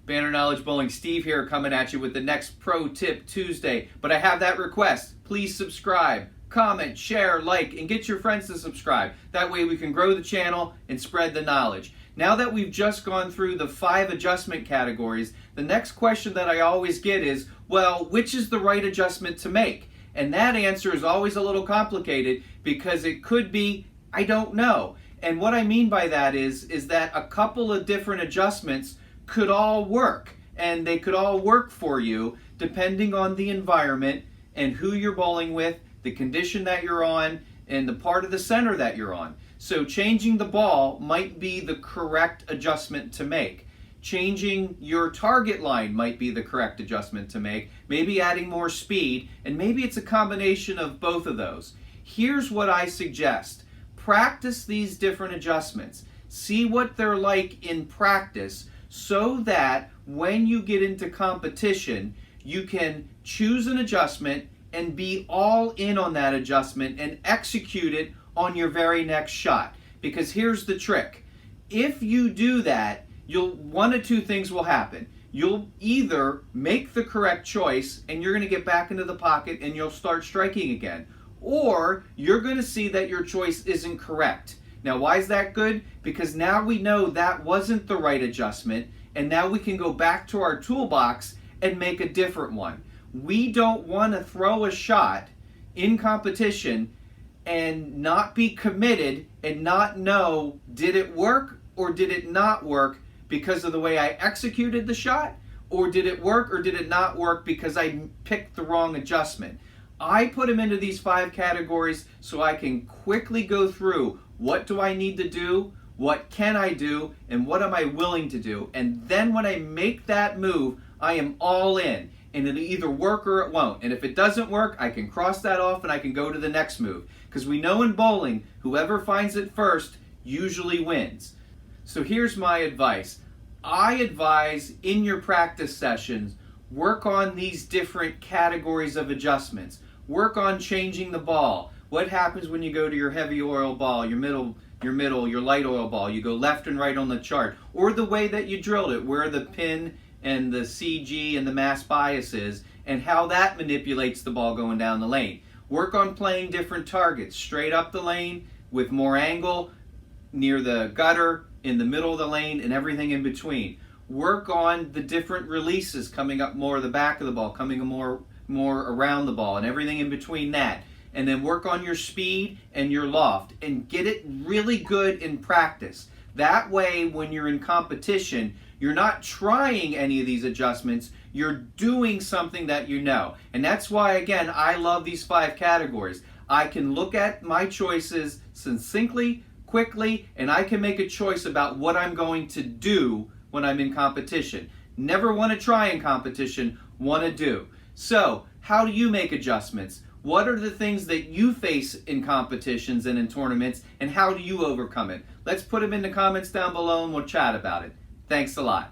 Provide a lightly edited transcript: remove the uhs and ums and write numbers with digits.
Banner Knowledge Bowling Steve here, coming at you with the next Pro Tip Tuesday. But I have that request. Please subscribe, comment, share, like, and get your friends to subscribe. That way we can grow the channel and spread the knowledge. Now that we've just gone through the 5 adjustment categories, the next question that I always get is, well, which is the right adjustment to make? And that answer is always a little complicated because it could be, I don't know. And what I mean by that is that a couple of different adjustments could all work, and they could all work for you depending on the environment and who you're bowling with, the condition that you're on, and the part of the center that you're on. So changing the ball might be the correct adjustment to make. Changing your target line might be the correct adjustment to make, maybe adding more speed, and maybe it's a combination of both of those. Here's what I suggest. Practice these different adjustments. See what they're like in practice so that when you get into competition, you can choose an adjustment and be all in on that adjustment and execute it on your very next shot. Because here's the trick. If you do that, one of two things will happen. You'll either make the correct choice and you're going to get back into the pocket and you'll start striking again. Or you're going to see that your choice isn't correct. Now, why is that good? Because now we know that wasn't the right adjustment, and now we can go back to our toolbox and make a different one. We don't want to throw a shot in competition and not be committed and not know, did it work or did it not work because of the way I executed the shot? Or did it work or did it not work because I picked the wrong adjustment? I put them into these 5 categories so I can quickly go through what do I need to do, what can I do, and what am I willing to do. And then when I make that move, I am all in. And it'll either work or it won't. And if it doesn't work, I can cross that off and I can go to the next move. Because we know in bowling, whoever finds it first usually wins. So here's my advice. I advise in your practice sessions, work on these different categories of adjustments. Work on changing the ball. What happens when you go to your heavy oil ball, your middle, your light oil ball? You go left and right on the chart. Or the way that you drilled it, where the pin and the CG and the mass bias is, and how that manipulates the ball going down the lane. Work on playing different targets, straight up the lane, with more angle, near the gutter, in the middle of the lane, and everything in between. Work on the different releases, coming up more the back of the ball, coming more around the ball, and everything in between that. And then work on your speed and your loft, and get it really good in practice. That way, when you're in competition, you're not trying any of these adjustments, you're doing something that you know. And that's why, again, I love these 5 categories. I can look at my choices succinctly, quickly, and I can make a choice about what I'm going to do when I'm in competition. Never want to try in competition, want to do. So, how do you make adjustments? What are the things that you face in competitions and in tournaments, and how do you overcome it? Let's put them in the comments down below and we'll chat about it. Thanks a lot.